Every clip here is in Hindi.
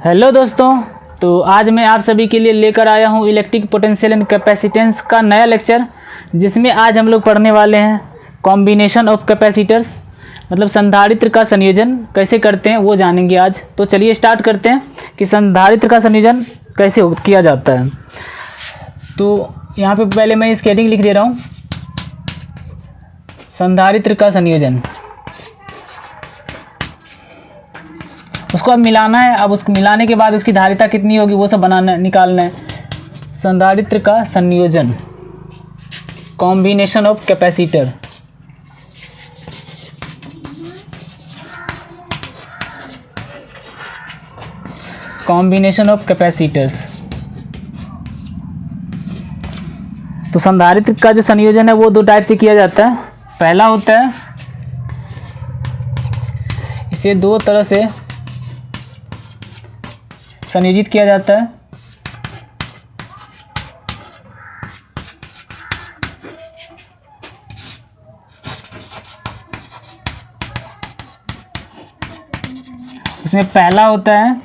हेलो दोस्तों, तो आज मैं आप सभी के लिए लेकर आया हूं इलेक्ट्रिक पोटेंशियल एंड कैपेसिटेंस का नया लेक्चर, जिसमें आज हम लोग पढ़ने वाले हैं कॉम्बिनेशन ऑफ कैपेसिटर्स, मतलब संधारित्र का संयोजन कैसे करते हैं वो जानेंगे आज। तो चलिए स्टार्ट करते हैं कि संधारित्र का संयोजन कैसे किया जाता है। तो यहाँ पे पहले मैं इसकी हेडिंग लिख दे रहा हूँ, संधारित्र का संयोजन। उसको अब मिलाना है। अब उसको मिलाने के बाद उसकी धारिता कितनी होगी वो सब बनाना निकालना है। संधारित्र का संयोजन, combination of capacitor. Combination of capacitors. तो संधारित्र का जो संयोजन है वो दो टाइप से किया जाता है। पहला होता है, इसे दो तरह से संयोजित किया जाता है। इसमें पहला होता है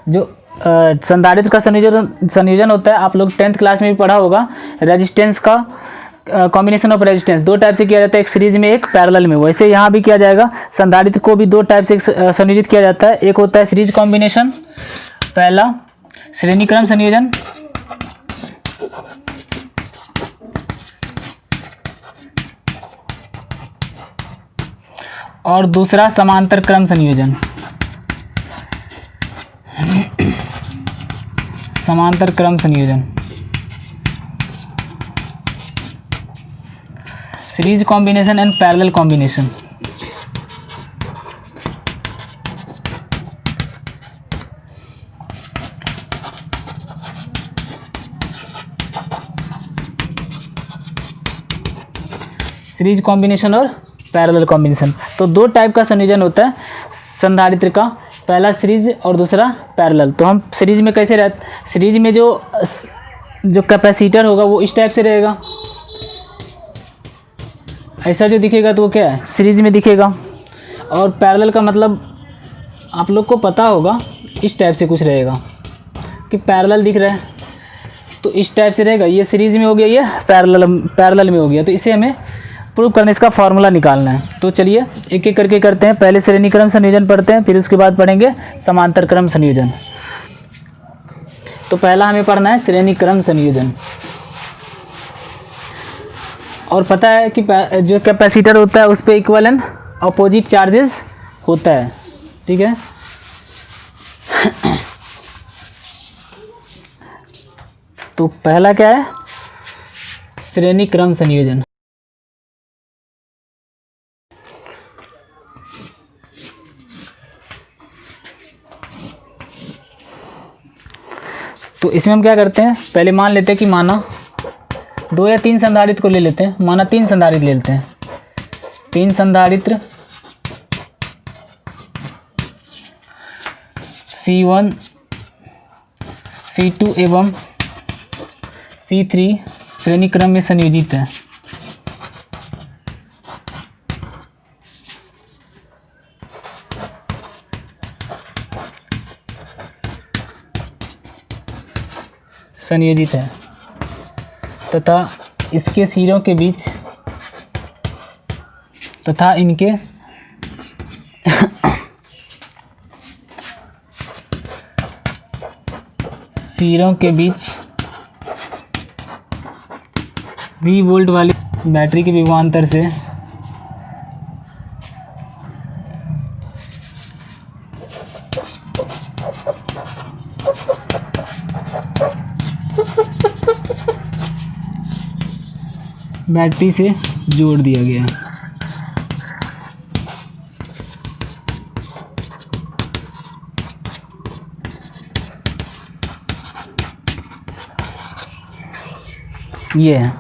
जो संधारित्र का संयोजन होता है, आप लोग 10th क्लास में भी पढ़ा होगा, रेजिस्टेंस का कॉम्बिनेशन ऑफ रेजिस्टेंस। दो टाइप से किया जाता है, एक सीरीज में एक पैरेलल में। वैसे यहाँ भी किया जाएगा। संधारित्र को भी दो टाइप से संयोजित किया जाता है। एक होता है सीरीज कॉम्बिनेशन, पहला श्रेणी क्रम संयोजन, और दूसरा समांतर क्रम संयोजन। समांतर क्रम संयोजन, series combination and parallel combination. Series combination और पैरेलल कॉम्बिनेशन। तो दो टाइप का संयोजन होता है संधारित्र का, पहला सीरीज और दूसरा पैरेलल। तो हम सीरीज में कैसे रहते, सीरीज में जो कैपेसिटर होगा वो इस टाइप से रहेगा, ऐसा जो दिखेगा तो वो क्या है, सीरीज में दिखेगा। और पैरेलल का मतलब आप लोग को पता होगा, इस टाइप से कुछ रहेगा कि पैरेलल दिख रहा है तो इस टाइप से रहेगा। ये सीरीज में हो गया, ये पैरेलल में हो गया। तो इसे हमें प्रूव करने, इसका फॉर्मूला निकालना है। तो चलिए एक एक करके करते हैं। पहले श्रेणी क्रम संयोजन पढ़ते हैं, फिर उसके बाद पढ़ेंगे समांतर क्रम संयोजन। तो पहला हमें पढ़ना है श्रेणी क्रम संयोजन। और पता है कि जो कैपेसिटर होता है उस पर इक्विवेलेंट अपोजिट चार्जेस होता है, ठीक है। तो पहला क्या है, श्रेणी क्रम संयोजन। तो इसमें हम क्या करते हैं, पहले मान लेते हैं कि माना 2 या 3 संधारित्र को ले लेते हैं। माना 3 संधारित्र ले लेते हैं। 3 संधारित्र C1, C2 एवं C3 श्रेणी क्रम में संयोजित है। तथा इसके सिरों के बीच तथा इनके सिरों के बीच V वोल्ट वाली बैटरी के विभवांतर से बैटरी से जोड़ दिया गया। ये है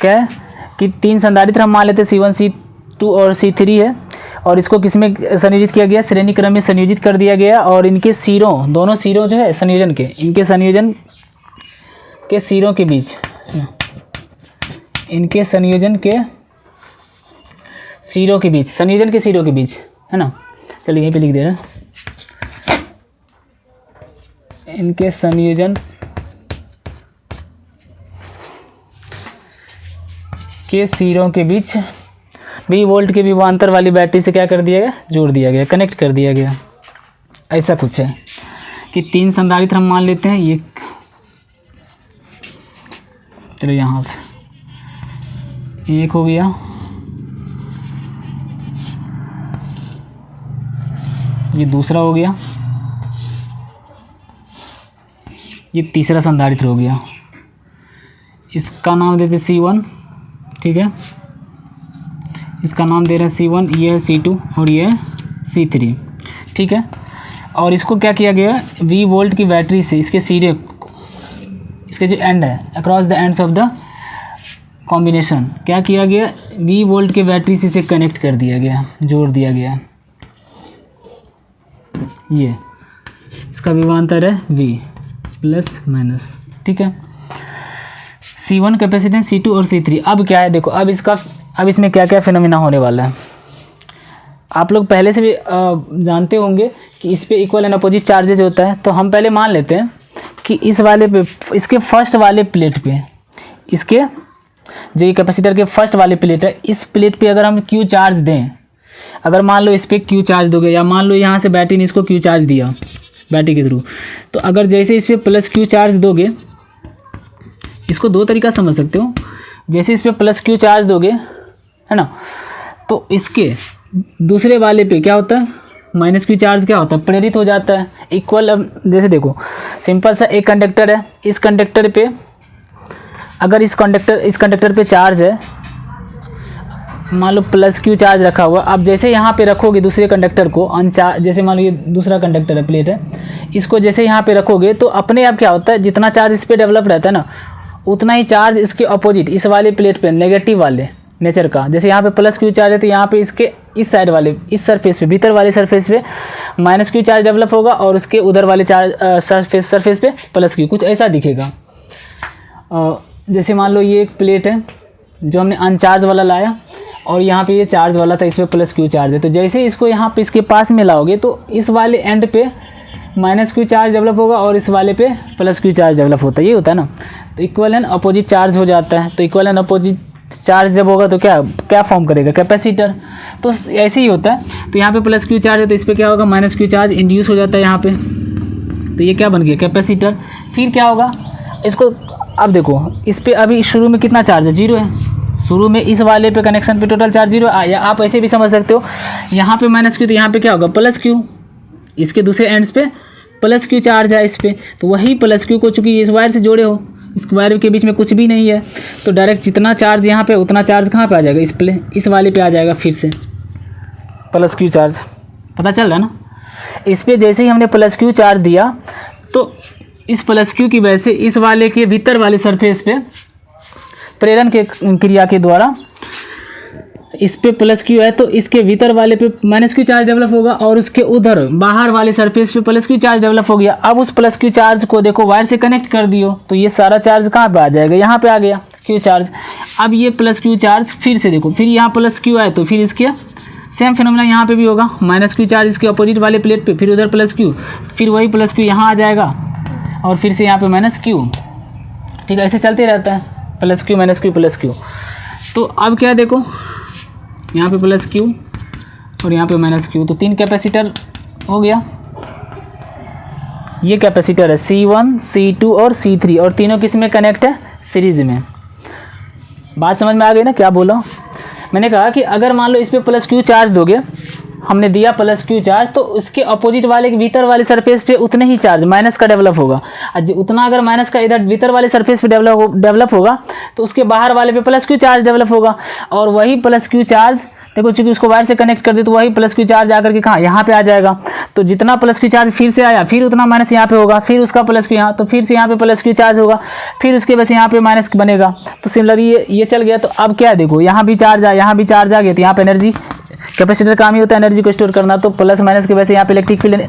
क्या है कि 3 संधारित्र हम मान लेते C1, C2 और C3 है, और इसको किस में संयोजित किया गया, श्रेणी क्रम में संयोजित कर दिया गया। और इनके सिरों, दोनों सिरों जो है संयोजन के, इनके संयोजन के सिरों के बीच, इनके संयोजन के सिरों के बीच, संयोजन के सिरों के बीच, है ना। चलिए यहीं पे लिख दे रहे हैं। इनके संयोजन के सिरों के बीच 20 वोल्ट के विभवांतर वाली बैटरी से क्या कर दिया गया, जोड़ दिया गया, कनेक्ट कर दिया गया। ऐसा कुछ है कि 3 संधारित्र हम मान लेते हैं। ये चलो यहाँ पे एक हो गया, ये दूसरा हो गया, ये तीसरा संधारित्र हो गया। इसका नाम देते C1, ठीक है, इसका नाम दे रहे हैं C1, ये है C2 और ये है C3, ठीक है। और इसको क्या किया गया, 20 वोल्ट की बैटरी से इसके सिरे, इसके जो एंड है, across the ends of the combination क्या किया गया, 20 वोल्ट के बैटरी से इसे कनेक्ट कर दिया गया, जोड़ दिया गया। ये इसका विभवांतर है V प्लस माइनस, ठीक है। C1 कैपेसिटेंस, C2 और C3। अब क्या है देखो, अब इसमें क्या क्या फिनोमिना होने वाला है। आप लोग पहले से भी जानते होंगे कि इस पे इक्वल एंड अपोजिट चार्जेज होता है। तो हम पहले मान लेते हैं कि इस वाले पे, इसके फर्स्ट वाले प्लेट पे, इसके जो ये कैपेसिटर के फर्स्ट वाले प्लेट है, इस प्लेट पे अगर हम Q चार्ज दें, अगर मान लो इस पर Q चार्ज दोगे, या मान लो यहाँ से बैटरी ने इसको Q चार्ज दिया बैटरी के थ्रू, तो अगर जैसे इस पर प्लस Q चार्ज दोगे, इसको दो तरीका समझ सकते हो। जैसे इस पर प्लस Q चार्ज दोगे, है ना, तो इसके दूसरे वाले पे क्या होता है, माइनस Q चार्ज क्या होता है, प्रेरित हो जाता है। इक्वल, अब जैसे देखो सिंपल सा एक कंडक्टर है, इस कंडक्टर पे अगर इस कंडक्टर पे चार्ज है, मान लो प्लस Q चार्ज रखा हुआ, अब जैसे यहाँ पे रखोगे दूसरे कंडक्टर को अनचार्ज, जैसे मान लो ये दूसरा कंडक्टर है, प्लेट है, इसको जैसे यहाँ पे रखोगे तो अपने आप क्या होता है, जितना चार्ज इस पर डेवलप रहता है ना, उतना ही चार्ज इसके अपोजिट इस वाले प्लेट पे, नेगेटिव वाले नेचर का, जैसे यहाँ पे प्लस Q चार्ज है तो यहाँ पे इसके इस साइड वाले, इस सरफेस पे, भीतर वाले सरफेस पे माइनस Q चार्ज डेवलप होगा, और उसके उधर वाले चार्ज सरफेस पे प्लस Q, कुछ ऐसा दिखेगा। जैसे मान लो ये एक प्लेट है जो हमने अनचार्ज वाला लाया, और यहाँ पे ये चार्ज वाला था, इसमें प्लस Q चार्ज है, तो जैसे इसको यहाँ पे इसके पास में लाओगे तो इस वाले एंड पे माइनस Q चार्ज डेवलप होगा, और इस वाले पे प्लस Q चार्ज डेवलप होता है, ये होता है ना। तो इक्वल एंड अपोजिट चार्ज हो जाता है। तो इक्वल एंड अपोजिट चार्ज जब होगा तो क्या फॉर्म करेगा, कैपेसिटर। तो ऐसे ही होता है। तो यहाँ पे प्लस Q चार्ज है तो इस पर क्या होगा, माइनस Q चार्ज इंड्यूस हो जाता है यहाँ पे, तो ये क्या बन गया, कैपेसिटर। फिर क्या होगा, इसको अब देखो, इस पर अभी शुरू में कितना चार्ज है, 0 है। शुरू में इस वाले पे कनेक्शन पे टोटल चार्ज 0 है, या आप ऐसे भी समझ सकते हो, यहाँ पे माइनस Q तो यहाँ पे क्या होगा, प्लस Q, इसके दूसरे एंड्स पे प्लस Q चार्ज है इस पर, तो वही प्लस Q को चूँकि इस वायर से जोड़े हो, इस वायर के बीच में कुछ भी नहीं है, तो डायरेक्ट जितना चार्ज यहाँ पे उतना चार्ज कहाँ पे आ जाएगा, इस वाले पे आ जाएगा, फिर से प्लस Q चार्ज। पता चल रहा है ना। इस पर जैसे ही हमने प्लस Q चार्ज दिया तो इस प्लस Q की वजह से इस वाले के भीतर वाले सरफेस पे प्रेरण के क्रिया के द्वारा इस पे प्लस Q है, तो इसके भीतर वाले पे माइनस Q चार्ज डेवलप होगा, और उसके उधर बाहर वाले सरफेस पे प्लस Q चार्ज डेवलप हो गया। अब उस प्लस Q चार्ज को देखो वायर से कनेक्ट कर दियो, तो ये सारा चार्ज कहाँ पे आ जाएगा, यहाँ पे आ गया Q चार्ज। अब ये प्लस Q चार्ज फिर से देखो, फिर यहाँ प्लस Q आए तो फिर इसके सेम फिनोमिना यहाँ पे भी होगा, माइनस Q चार्ज इसके अपोजिट वाले प्लेट पे, फिर उधर प्लस Q, फिर वही प्लस Q यहाँ आ जाएगा, और फिर से यहाँ पे माइनस Q, ठीक है, ऐसे चलते रहता है, plus Q minus Q plus Q। तो अब क्या देखो, यहाँ पे प्लस Q और यहाँ पे माइनस Q, तो 3 कैपेसिटर हो गया। ये कैपेसिटर है C1, C2 और C3, और तीनों किस में कनेक्ट है, सीरीज में। बात समझ में आ गई ना, क्या बोला मैंने, कहा कि अगर मान लो इस पर प्लस Q चार्ज दोगे, हमने दिया प्लस Q चार्ज, तो उसके अपोजिट वाले के भीतर वाले सरफेस पे उतने ही चार्ज माइनस का डेवलप होगा, उतना अगर माइनस का इधर भीतर वाले सरफेस पे डेवलप होगा, तो उसके बाहर वाले पे प्लस Q चार्ज डेवलप होगा, और वही प्लस Q चार्ज देखो, चूंकि उसको वायर से कनेक्ट कर दे तो वही प्लस Q चार्ज आकर के कहाँ, यहाँ पे आ जाएगा। तो जितना प्लस Q चार्ज फिर से आया, फिर उतना माइनस यहाँ पे होगा, फिर उसका प्लस Q यहाँ, तो फिर से यहाँ पे प्लस Q चार्ज होगा, फिर उसके वजह से यहाँ पे माइनस बनेगा। तो सिमिलरली ये चल गया। तो अब क्या देखो, यहाँ भी चार्ज आया, यहाँ भी चार्ज आ गया, तो यहाँ पे एनर्जी, कैपेसिटर काम ही होता है एनर्जी को स्टोर करना, तो प्लस माइनस की वजह से यहाँ पे इलेक्ट्रिक फील्ड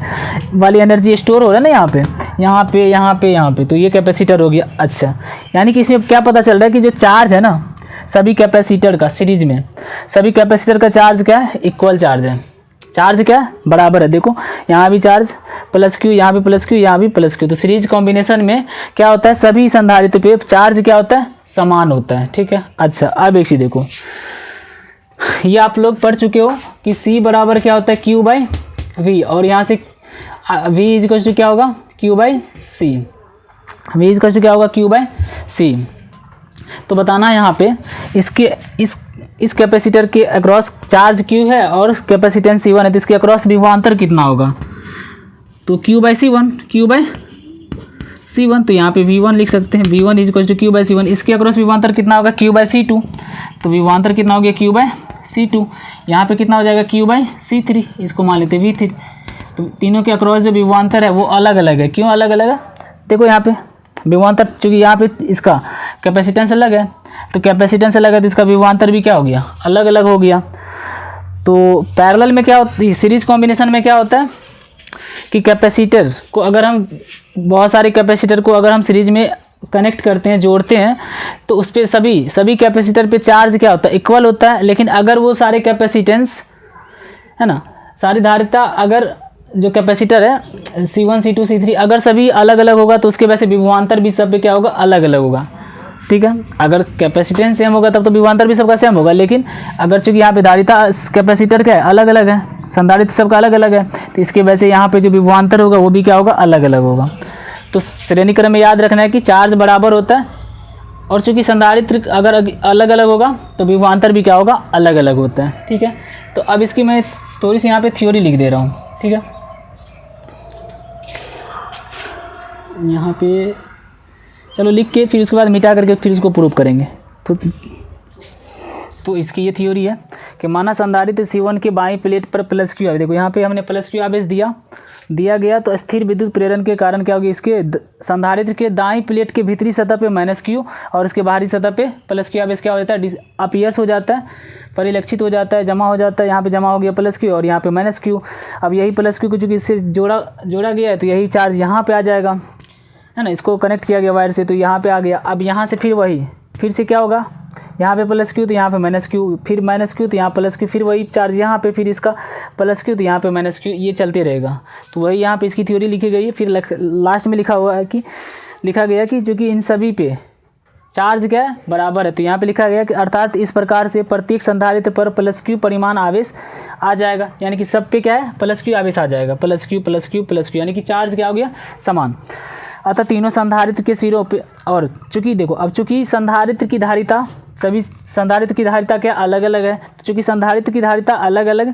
वाली एनर्जी स्टोर हो रहा है ना, यहाँ पे, तो ये कैपेसिटर हो गया। अच्छा, यानी कि इसमें क्या पता चल रहा है कि जो चार्ज है ना सभी कैपेसिटर का, सीरीज में सभी कैपेसिटर का चार्ज क्या है, इक्वल चार्ज है। चार्ज क्या है, बराबर है। देखो यहाँ भी चार्ज प्लस क्यू, यहाँ भी प्लस क्यू, यहाँ भी प्लस क्यू। तो सीरीज कॉम्बिनेशन में क्या होता है, सभी संधारित्र पे चार्ज क्या होता है, समान होता है। ठीक है। अच्छा अब एक चीज देखो, ये आप लोग पढ़ चुके हो कि C बराबर क्या होता है, Q बाई वी, और यहाँ से V इज टू क्या होगा, Q by C. V is two क्या होगा, Q बाई सी। तो बताना यहाँ पे इसके इस कैपेसिटर के अक्रॉस चार्ज Q है और कैपेसिटेंस C1 है, तो इसके अक्रॉस विभवांतर कितना होगा, तो Q by C1, Q by C1। तो यहाँ पे V1 लिख सकते हैं, V1 is equal to Q by C1। इसके अक्रॉस विभवांतर कितना होगा, Q बाई C2। तो विभवांतर कितना हो गया, Q बाई C2। यहाँ पे कितना हो जाएगा, Q बाई C3, इसको मान लेते हैं V3। तो तीनों के अक्रॉस जो विभवांतर है वो अलग अलग है। क्यों अलग अलग है, देखो यहाँ पे विभवांतर, चूँकि यहाँ पे इसका कैपेसिटेंस अलग है, तो कैपेसिटेंस अलग है तो इसका विभवांतर भी क्या हो गया, अलग अलग हो गया। तो पैरेलल में क्या होता है, सीरीज कॉम्बिनेशन में क्या होता है कि कैपेसिटर को अगर हम, बहुत सारे कैपेसिटर को अगर हम सीरीज में कनेक्ट करते हैं, जोड़ते हैं, तो उस पर सभी कैपेसिटर पे चार्ज क्या होता है, इक्वल होता है। लेकिन अगर वो सारे कैपेसिटेंस है ना, सारी धारिता, अगर जो कैपेसिटर है C1 C2 C3 अगर सभी अलग अलग होगा तो उसके वैसे विभवांतर भी सब पे क्या होगा, अलग अलग होगा। ठीक है। अगर कैपेसिटेंस सेम होगा तब तो विभवांतर भी सबका सेम होगा। लेकिन अगर चूंकि यहाँ पे धारिता कैपेसिटर क्या है, अलग अलग है, संधारित्र सबका अलग अलग है, तो इसके वजह से यहाँ पे जो विभवांतर होगा वो भी क्या होगा, अलग अलग होगा। तो श्रेणी क्रम में याद रखना है कि चार्ज बराबर होता है, और चूंकि संधारित्र अगर अलग अलग होगा तो विभवांतर भी क्या होगा, अलग अलग होता है। ठीक है। तो अब इसकी मैं थोड़ी सी यहाँ पे थ्योरी लिख दे रहा हूँ। ठीक है। यहाँ पे चलो लिख के फिर उसके बाद मिटा करके फिर उसको प्रूव करेंगे। तो इसकी ये थ्योरी है कि माना संधारित्र C1 के बाईं प्लेट पर प्लस क्यू आवेश, देखो यहाँ पे हमने प्लस क्यू आवेश दिया गया, तो स्थिर विद्युत प्रेरण के कारण क्या होगी, इसके संधारित्र के दाईं प्लेट के भीतरी सतह पे माइनस क्यू और इसके बाहरी सतह पे प्लस क्यू आवेश क्या हो जाता है, अपीयर्स हो जाता है, परिलक्षित हो जाता है, जमा हो जाता है। यहाँ पे जमा हो गया प्लस क्यू और यहाँ पे माइनस क्यू। अब यही प्लस क्यू को चूँकि इससे जोड़ा गया है तो यही चार्ज यहाँ पे आ जाएगा, है ना, इसको कनेक्ट किया गया वायर से, तो यहाँ पे आ गया। अब यहाँ से फिर से क्या होगा, यहाँ पे प्लस क्यू तो यहाँ पे माइनस क्यू, फिर माइनस क्यू तो यहाँ प्लस क्यू, फिर वही चार्ज यहाँ पे, फिर इसका प्लस क्यू तो यहाँ पे माइनस क्यू, ये चलते रहेगा। तो वही यहाँ पे इसकी थ्योरी लिखी गई है। फिर लास्ट में लिखा गया कि चूँकि इन सभी पे चार्ज क्या है, बराबर है, तो यहाँ पे लिखा गया कि अर्थात इस प्रकार से प्रत्येक संधारित्र पर प्लस क्यू परिमाण आवेश आ जाएगा, यानी कि सब पे क्या है, प्लस क्यू आवेश आ जाएगा, plus Q plus Q plus Q, यानी कि चार्ज क्या हो गया, समान। अतः तीनों संधारित्र के सिरों पे, और चूँकि देखो अब चूँकि संधारित्र की धारिता, सभी संधारित्र की धारिता क्या अलग अलग है, तो चूँकि संधारित्र की धारिता अलग अलग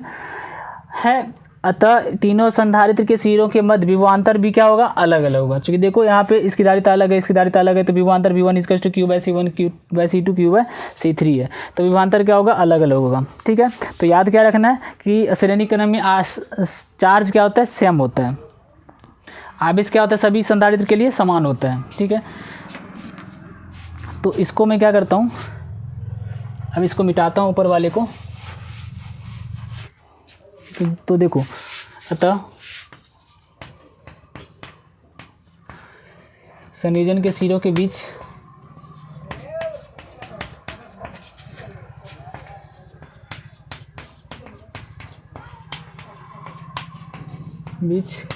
है, अतः तीनों संधारित्र के सिरों के मध्य विभवांतर भी क्या होगा, अलग अलग होगा। चूँकि देखो यहाँ पे इसकी धारिता अलग है, इसकी धारिता अलग है, तो विभवांतर V1 is to Q by C1 Q by C2 Q by C3 है, तो विभवांतर क्या होगा, अलग अलग होगा। ठीक है। तो याद क्या रखना है कि श्रेणी क्रम में चार्ज क्या होता है, सेम होता है, आवेश क्या होता है, सभी संधारित्र के लिए समान होता है। ठीक है। तो इसको मैं क्या करता हूँ, अब इसको मिटाता हूँ ऊपर वाले को। तो देखो, अतः संयोजन के सिरों के बीच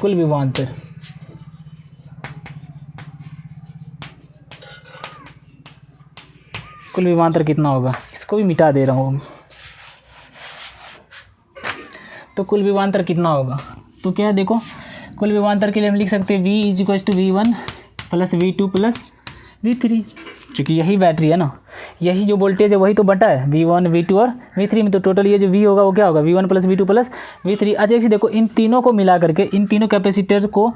कुल विभवांतर कितना होगा, इसको भी मिटा दे रहा हूँ। तो कुल विभवांतर कितना होगा, तो क्या है, देखो कुल विभवांतर के लिए हम लिख सकते हैं V is equal to V1 plus V2 plus V3। चूँकि यही बैटरी है ना, यही जो वोल्टेज है वही तो बटा है V1 V2 और V3 में, तो टोटल ये जो V होगा वो क्या होगा, V1 plus V2 plus V3। अच्छा एक देखो, इन तीनों को मिला करके, इन तीनों कैपेसिटर को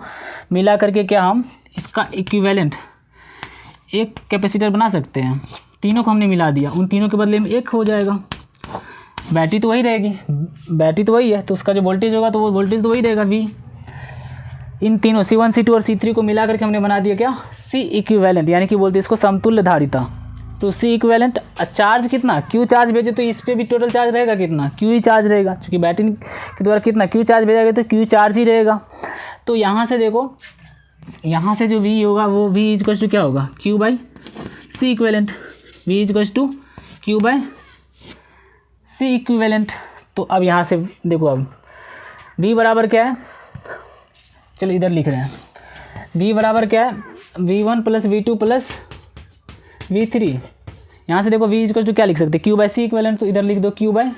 मिला करके क्या हम इसका इक्विवेलेंट एक कैपेसिटर बना सकते हैं। तीनों को हमने मिला दिया, उन तीनों के बदले में एक हो जाएगा, बैटरी तो वही रहेगी, बैटरी तो वही है, तो उसका जो वोल्टेज होगा तो वो वोल्टेज तो वही रहेगा V। इन तीनों C1 C2 और C3 को मिला करके हमने बना दिया क्या, C इक्विवेलेंट, यानी कि बोलते हैं इसको समतुल्य धारिता। तो C इक्विवेलेंट चार्ज कितना, Q चार्ज भेजे तो इस पर भी टोटल चार्ज रहेगा कितना, Q ही चार्ज रहेगा, क्योंकि बैटरी के द्वारा कितना Q चार्ज भेजा गया तो Q चार्ज ही रहेगा। तो यहाँ से देखो, यहाँ से जो V होगा वो V इक्वल टू क्या होगा, Q by C equivalent, V equal to Q by C equivalent. तो अब यहाँ से देखो, अब V बराबर क्या है, चलो इधर लिख रहे हैं, V बराबर क्या है, V1 plus V2 plus V3। यहाँ से देखो V इक्वल टू क्या लिख सकते हैं, Q बाई सी इक्वेलेंट, तो इधर लिख दो Q बाई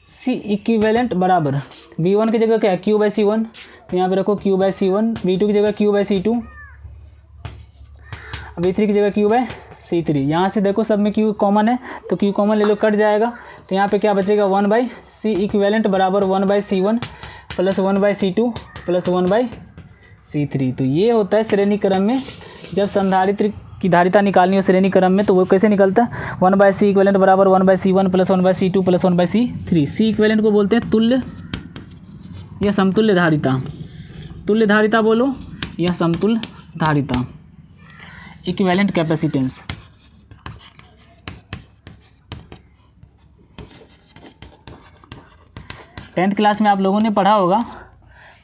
सी इक्विवेलेंट बराबर V1 की जगह क्या है Q बाई C1, तो यहाँ पे रखो Q बाई C1, V2 की जगह Q बाई C2, V3 की जगह Q बाई C3। यहाँ से देखो सब में Q कॉमन है तो Q कॉमन ले लो, कट जाएगा, तो यहाँ पे क्या बचेगा 1 बाई सी इक्विवेलेंट बराबर 1 by C1 plus 1 by C2 plus 1 by C3। तो ये होता है श्रेणी क्रम में जब संधारित्र की धारिता निकालनी हो श्रेणी क्रम में, तो वो कैसे निकलता है, 1 बाई सी इक्विवेलेंट बराबर 1 by C1 plus 1 by C2 plus 1 by C3। C equivalent को बोलते हैं तुल्य या समतुल्य धारिता, तुल्य धारिता बोलो या समतुल्य धारिता, इक्विवेलेंट कैपेसिटेंस। टेंथ क्लास में आप लोगों ने पढ़ा होगा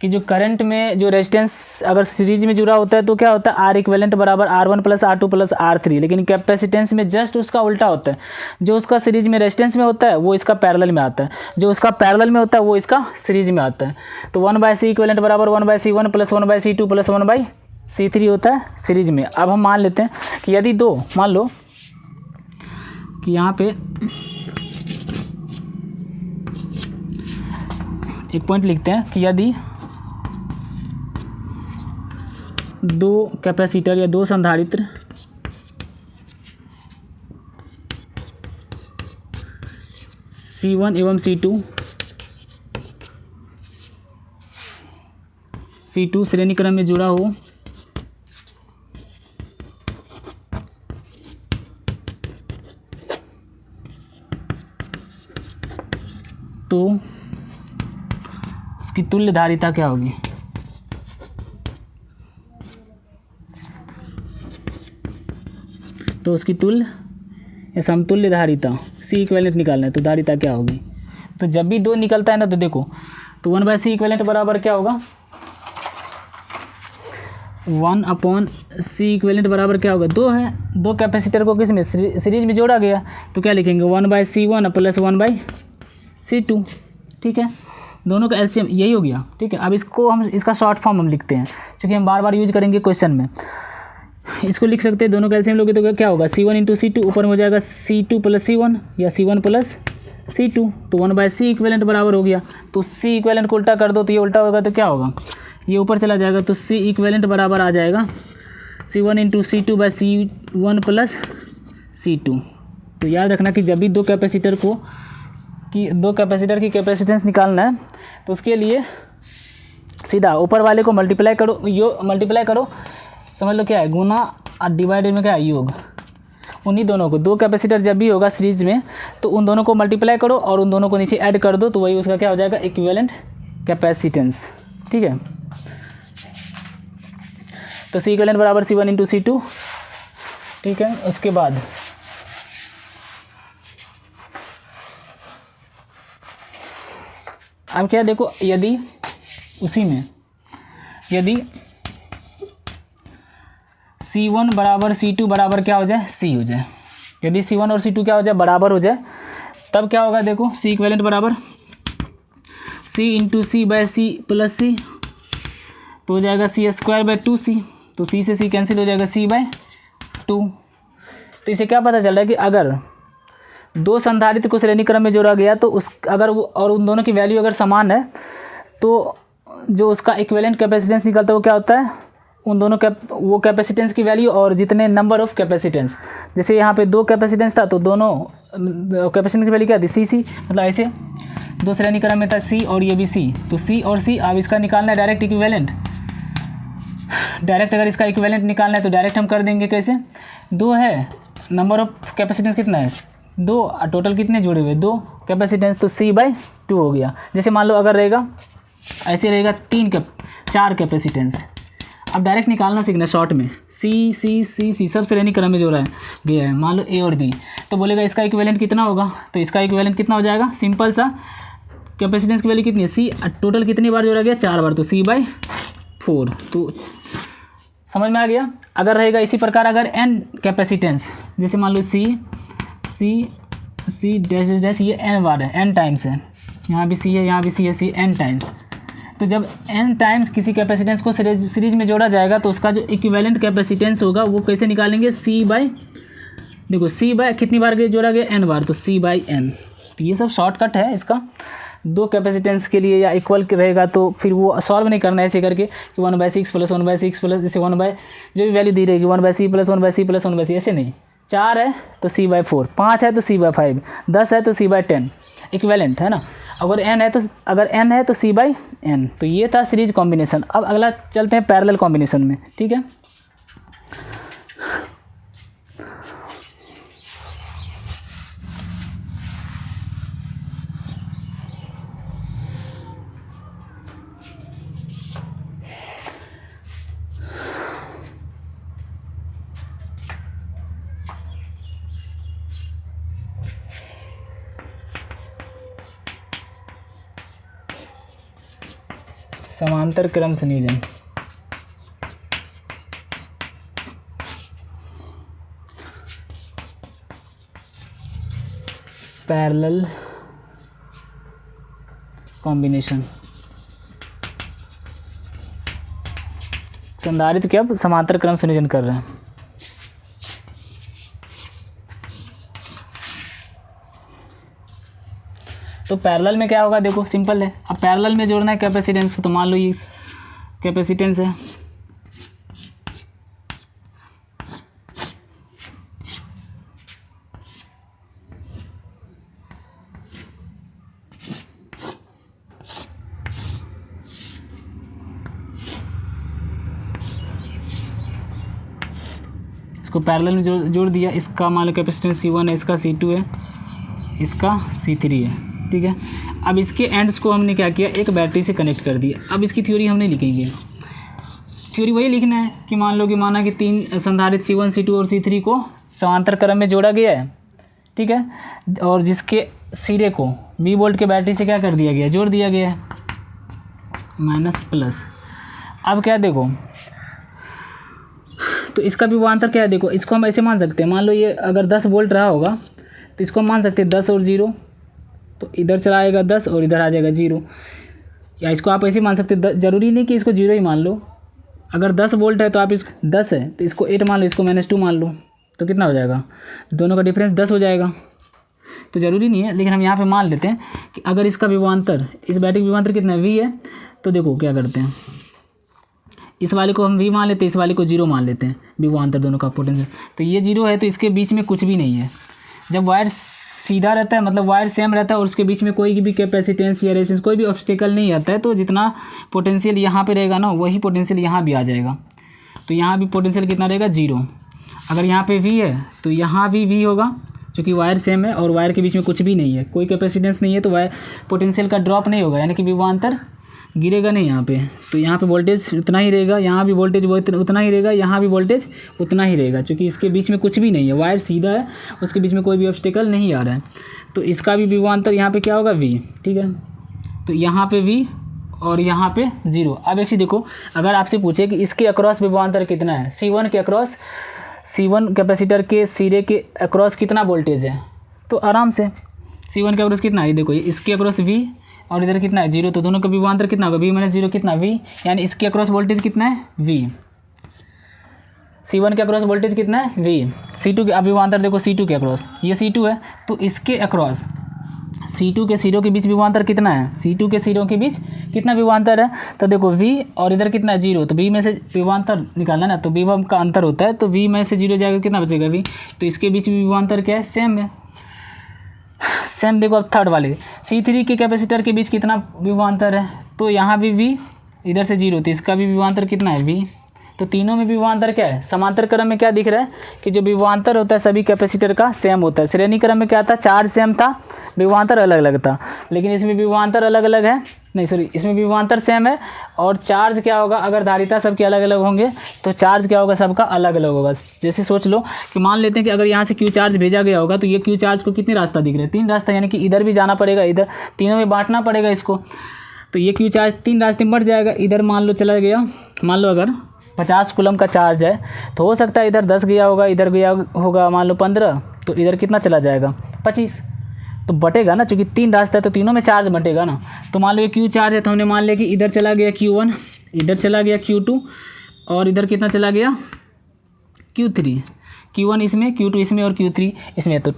कि जो करंट में जो रेजिस्टेंस अगर सीरीज में जुड़ा होता है तो क्या होता है, आर इक्विवेलेंट बराबर R1 plus R2 plus R3, लेकिन कैपेसिटेंस में जस्ट उसका उल्टा होता है, जो उसका सीरीज में रेजिस्टेंस में होता है वो इसका पैरेलल में आता है, जो उसका पैरेलल में होता है वो इसका सीरीज में आता है। तो 1 बाई सी इक्विवेलेंट बराबर 1 by C1 plus 1 by C2 plus 1 by C3 होता है सीरीज में। अब हम मान लेते हैं कि यदि दो, मान लो कि यहाँ पे एक पॉइंट लिखते हैं कि यदि दो कैपेसिटर या दो संधारित्र C1 एवं C2 श्रेणी क्रम में जुड़ा हो तो उसकी तुल्य धारिता क्या होगी, तो उसकी तुल्य या समतुल्य धारिता, सी इक्विवेलेंट निकालना है तो धारिता क्या होगी। तो जब भी दो निकलता है ना तो देखो, तो 1 बाई सी इक्विवेलेंट बराबर क्या होगा, 1 अपॉन सी इक्विवेलेंट बराबर क्या होगा, दो है, दो कैपेसिटर को किस में सीरीज में जोड़ा गया, तो क्या लिखेंगे 1 by C1 plus 1 by C2, ठीक है, दोनों का एलसीएम यही हो गया, ठीक है। अब इसको हम इसका शॉर्ट फॉर्म हम लिखते हैं क्योंकि हम बार बार यूज करेंगे क्वेश्चन में, इसको लिख सकते हैं दोनों का एलसीएम लोगे तो क्या होगा C1 इंटू C2, ऊपर में हो जाएगा C2 प्लस C1 या C1 प्लस C2, तो 1 बाई सी इक्विवेलेंट बराबर हो गया। तो सी इक्विवेलेंट को उल्टा कर दो तो ये उल्टा होगा तो क्या होगा, ये ऊपर चला जाएगा, तो सी इक्विवेलेंट बराबर आ जाएगा C1 into C2 by C1 plus C2। तो याद रखना कि जब भी दो कैपेसिटर की कैपेसिटेंस निकालना है तो उसके लिए सीधा ऊपर वाले को मल्टीप्लाई करो, समझ लो क्या है, गुना और डिवाइडेड में क्या है, योग। उन्हीं दोनों को, दो कैपेसिटर जब भी होगा सीरीज में तो उन दोनों को मल्टीप्लाई करो और उन दोनों को नीचे ऐड कर दो, तो वही उसका क्या हो जाएगा, इक्विवेलेंट कैपेसिटेंस, ठीक है। तो सी इक्विवेलेंट बराबर C1 इंटू C2, ठीक है। उसके बाद अब क्या देखो, यदि उसी में यदि C1 बराबर C2 बराबर क्या हो जाए, C हो जाए, यदि C1 और C2 क्या हो जाए, बराबर हो जाए, तब क्या होगा, देखो सी इक्विवेलेंट बराबर C into C by C plus C, तो हो जाएगा C स्क्वायर बाई 2C, तो C से C कैंसिल हो जाएगा C बाई 2। तो इसे क्या पता चल रहा है कि अगर दो संधारित्र को श्रेणी क्रम में जोड़ा गया तो अगर वो और उन दोनों की वैल्यू अगर समान है तो जो उसका इक्विवेलेंट कैपेसिटेंस निकलता है वो क्या होता है, उन दोनों वो कैपेसिटेंस की वैल्यू और जितने नंबर ऑफ कैपेसिटेंस, जैसे यहाँ पे दो कैपेसिटेंस था तो दोनों कैपेसिटेंस की वैल्यू क्या थी, सी मतलब ऐसे दो श्रेणी क्रम में था C और ये भी C, तो C और C, अब इसका निकालना है डायरेक्ट इक्विवेलेंट, डायरेक्ट अगर इसका इक्विवेलेंट निकालना है तो डायरेक्ट हम कर देंगे, कैसे, दो है, नंबर ऑफ कैपेसिटेंस कितना है, दो, टोटल कितने जुड़े हुए, दो कैपेसिटेंस, तो C बाई 2 हो गया। जैसे मान लो अगर रहेगा ऐसे रहेगा 4 कैपेसिटेंस, अब डायरेक्ट निकालना सीखना शॉर्ट में, C सब श्रेणी क्रम में जो रहा है गया है, मान लो A और B, तो बोलेगा इसका इक्विवेलेंट कितना होगा, तो इसका इक्विवेलेंट कितना हो जाएगा, सिंपल सा, कैपेसिटेंस की वैल्यू कितनी है, C, टोटल कितनी बार जोड़ा गया, 4 बार, तो C बाई 4। तो समझ में आ गया। अगर रहेगा इसी प्रकार अगर n कैपेसिटेंस, जैसे मान लो C डैश ये n बार है, n टाइम्स है, यहाँ भी सी है, यहाँ भी सी है, सी n टाइम्स। तो जब n टाइम्स किसी कैपेसिटेंस को सीरीज में जोड़ा जाएगा तो उसका जो इक्विवेलेंट कैपेसिटेंस होगा वो कैसे निकालेंगे, c बाई, देखो c बाय कितनी बार जोड़ा गया, n बार, तो c बाई n। तो ये सब शॉर्टकट है इसका। दो कैपेसिटेंस के लिए या इक्वल रहेगा तो फिर वो सॉल्व नहीं करना है ऐसे करके कि 1/6 प्लस 1/6 प्लस जैसे 1 बाय जो भी वैल्यू दी रहेगी 1/c plus 1/c plus 1/c, ऐसे नहीं। 4 है तो c/4, 5 है तो c/5, 10 है तो c/10, इक्विवेलेंट है ना। अगर n है तो c/n। तो ये था सीरीज कॉम्बिनेशन। अब अगला चलते हैं पैरेलल कॉम्बिनेशन में, ठीक है। समांतर क्रम संयोजन, पैरेलल कॉम्बिनेशन। संधारित्र के अब समांतर क्रम संयोजन कर रहे हैं। तो पैरेलल में क्या होगा, देखो सिंपल है। अब पैरेलल में जोड़ना है कैपेसिटेंस को, तो मान लो ये कैपेसिटेंस है, इसको पैरेलल में जोड़ दिया। इसका मान लो कैपेसिटेंस C1 है, इसका C2 है, इसका C3 है, ठीक है। अब इसके एंड्स को हमने क्या किया, एक बैटरी से कनेक्ट कर दिया। अब इसकी थ्योरी हम नहीं लिखेंगे, थ्योरी वही लिखना है कि माना कि 3 संधारित्र C1 C2 और C3 को समांतर क्रम में जोड़ा गया है, ठीक है। और जिसके सिरे को V वोल्ट के बैटरी से क्या कर दिया गया, जोड़ दिया गया है, माइनस प्लस। अब क्या देखो, तो इसका विभवांतर क्या है, देखो इसको हम ऐसे मान सकते हैं। मान लो ये अगर 10 वोल्ट रहा होगा तो इसको हम मान सकते हैं 10 और 0, तो इधर चला आएगा 10 और इधर आ जाएगा 0। या इसको आप ऐसे मान सकते हैं, ज़रूरी नहीं कि इसको 0 ही मान लो। अगर 10 वोल्ट है तो आप इसको 10 है तो इसको 8 मान लो, इसको -2 मान लो, तो कितना हो जाएगा, दोनों का डिफरेंस 10 हो जाएगा। तो ज़रूरी नहीं है, लेकिन हम यहाँ पे मान लेते हैं कि अगर इसका विभवांतर, इस बैटरी का विभवांतर कितना है, V है। तो देखो क्या करते हैं, इस वाले को हम V मान लेते हैं, इस वाले को 0 मान लेते हैं, विभवांतर दोनों का पोटेंशियल। तो ये 0 है तो इसके बीच में कुछ भी नहीं है। जब वायर सीधा रहता है, मतलब वायर सेम रहता है और उसके बीच में कोई भी कैपेसिटेंस या रेजिस्टेंस, कोई भी ऑब्स्टेकल नहीं आता है, तो जितना पोटेंशियल यहाँ पे रहेगा ना, वही पोटेंशियल यहाँ भी आ जाएगा। तो यहाँ भी पोटेंशियल कितना रहेगा, 0। अगर यहाँ पे V है तो यहाँ भी V होगा, क्योंकि वायर सेम है और वायर के बीच में कुछ भी नहीं है, कोई कैपेसिटेंस नहीं है, तो वायर पोटेंशियल का ड्रॉप नहीं होगा, यानी कि विभवांतर गिरेगा नहीं यहाँ पे। तो यहाँ पे वोल्टेज उतना ही रहेगा, यहाँ भी वोल्टेज उतना ही रहेगा, यहाँ भी वोल्टेज उतना ही रहेगा, क्योंकि इसके बीच में कुछ भी नहीं है, वायर सीधा है, उसके बीच में कोई भी ऑब्स्टेकल नहीं आ रहा है। तो इसका भी विभवांतर यहाँ पे क्या होगा, V, ठीक है। तो यहाँ पे V और यहाँ पे 0। अब एक चीज़ देखो, अगर आपसे पूछे कि इसके अक्रॉस विभवांतर कितना है, C1 के अक्रॉस, C1 कैपेसिटर के सिरे के अक्रॉस कितना वोल्टेज है, तो आराम से C1 के अक्रॉस कितना है, देखो इसके अक्रॉस V और इधर कितना है, 0। तो दोनों का विभवांतर कितना होगा, V - 0 कितना, V, यानी इसके अक्रॉस वोल्टेज कितना है, V। C1 के अक्रॉस वोल्टेज कितना है, V। C2 के विभवांतर देखो, C2 के अक्रॉस, ये C2 है, तो इसके अक्रॉस C2 के सिरों के बीच विभवांतर कितना है, C2 के सिरों के बीच कितना विभवांतर है, तो देखो V और इधर कितना है, 0। तो V में से विभवांतर निकालना ना, तो विभव का अंतर होता है, तो V में से 0 जाएगा, कितना बचेगा, V। तो इसके बीच विभवांतर क्या है, सेम है, सेम। देखो अब थर्ड वाले C3 के कैपेसिटर के बीच कितना विभवांतर है, तो यहाँ भी V, इधर से 0, तो इसका भी विभवांतर कितना है, V। तो तीनों में विभवांतर क्या है, समांतर क्रम में क्या दिख रहा है कि जो विभवांतर होता है सभी कैपेसिटर का सेम होता है। श्रेणी क्रम में क्या था, चार्ज सेम था, विभवांतर अलग अलग था, लेकिन इसमें विभवांतर अलग अलग है, नहीं सॉरी, इसमें विभवांतर सेम है और चार्ज क्या होगा, अगर धारिता सबके अलग अलग होंगे तो चार्ज क्या होगा, सबका अलग अलग होगा। जैसे सोच लो कि मान लेते हैं कि अगर यहाँ से Q चार्ज भेजा गया होगा, तो ये Q चार्ज को कितने रास्ता दिख रहे हैं, 3 रास्ता, यानी कि इधर भी जाना पड़ेगा, इधर तीनों में बांटना पड़ेगा इसको। तो ये Q चार्ज 3 रास्ते में बढ़ जाएगा। इधर मान लो चला गया, मान लो अगर 50 कूलम का चार्ज है, तो हो सकता है इधर 10 गया होगा, इधर गया होगा मान लो 15, तो इधर कितना चला जाएगा, 25। तो बटेगा ना, चूँकि 3 रास्ता है तो तीनों में चार्ज बटेगा ना। तो मान लो ये Q चार्ज है तो हमने मान लिया कि इधर चला गया Q1, इधर चला गया Q2 और इधर कितना चला गया Q3। Q1 इसमें, Q2 इसमें और Q3 इसमें। तो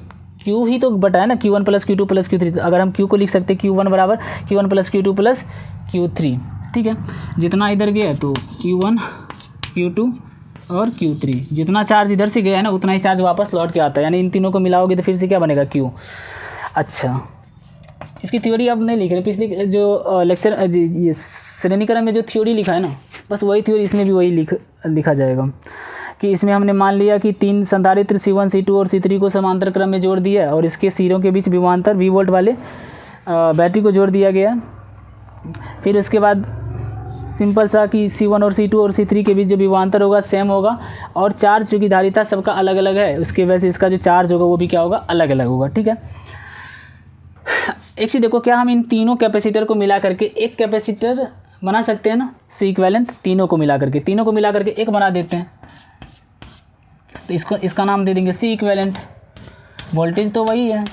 Q ही तो बटा है ना, Q1 plus Q2 plus Q3। तो अगर हम Q को लिख सकते हैं Q1 बराबर Q1 plus Q2 plus Q3, ठीक है। जितना इधर गया तो Q1 Q2 और Q3, जितना चार्ज इधर से गया है ना उतना ही चार्ज वापस लौट के आता है, यानी इन तीनों को मिलाओगे तो फिर से क्या बनेगा Q। अच्छा, इसकी थ्योरी अब नहीं लिख रहे, पिछले जो लेक्चर ये श्रेणीकरण में जो थ्योरी लिखा है ना, बस वही थ्योरी इसमें भी वही लिखा जाएगा। कि इसमें हमने मान लिया कि 3 संधारित्र C1 C2 और C3 को समांतर क्रम में जोड़ दिया और इसके सिरों के बीच विभवांतर V वोल्ट वाले बैटरी को जोड़ दिया गया। फिर उसके बाद सिंपल सा कि C1 और C2 और C3 के बीच जो विभवांतर होगा सेम होगा, और चार्ज चूँकि धारिता सबका अलग अलग है उसके वजह से इसका जो चार्ज होगा वो भी क्या होगा, अलग अलग होगा, ठीक है। एक चीज़ देखो, क्या हम इन तीनों कैपेसिटर को मिला करके एक कैपेसिटर बना सकते हैं ना, C इक्विवेलेंट, तीनों को मिला करके एक बना देते हैं। तो इसका नाम दे देंगे C इक्विवेलेंट। वोल्टेज तो वही है,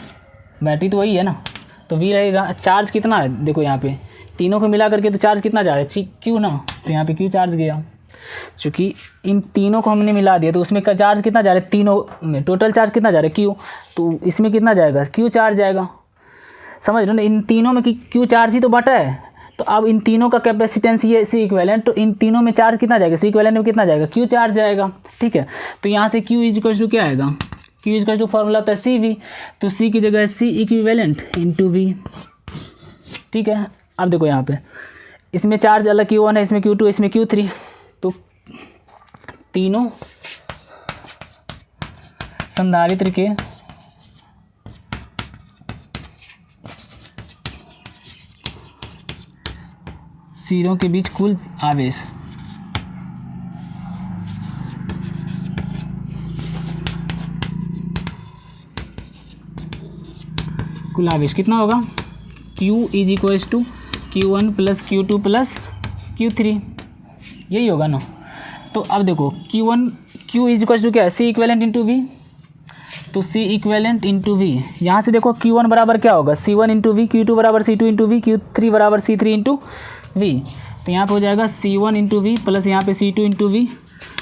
बैटरी तो वही है ना, तो V रहेगा। चार्ज कितना है देखो यहाँ पे, तीनों को मिला करके तो चार्ज कितना जा रहा है Q ना, तो यहाँ पे Q चार्ज गया। चूँकि इन तीनों को हमने मिला दिया तो उसमें का चार्ज कितना जा रहा है, तीनों में टोटल चार्ज कितना जा रहा है Q, तो इसमें कितना जाएगा Q चार्ज जाएगा। समझ लो ना, इन तीनों में Q चार्ज ही तो बटा है। तो अब इन तीनों का कैपेसिटेंस ये C इक्विवेलेंट, तो इन तीनों में चार्ज कितना जाएगा, C इक्विवेलेंट में कितना जाएगा Q चार्ज जाएगा, ठीक है। तो यहाँ से Q इक्वल टू क्या आएगा, Q इक्वल टू फॉर्मूला होता है CV, तो C की जगह है C इक्विवेलेंट इंटू V, ठीक है। अब देखो यहाँ पे इसमें चार्ज अलग Q1 है, इसमें Q2, इसमें Q3, तो तीनों संधारित्र के सिरों के बीच कुल आवेश कितना होगा, Q is equals to Q1 plus Q2 plus Q3, यही होगा ना। तो अब देखो Q इज इक्वल्स टू क्या है, C इक्विवेलेंट इंटू V, तो C इक्विवेलेंट इंटू V। यहाँ से देखो Q1 बराबर क्या होगा, C1 इंटू V, Q2 बराबर C2 इंटू V, Q3 बराबर C3 इंटू V। तो यहाँ पे हो जाएगा C1 इंटू V प्लस यहाँ पे C2 इंटू V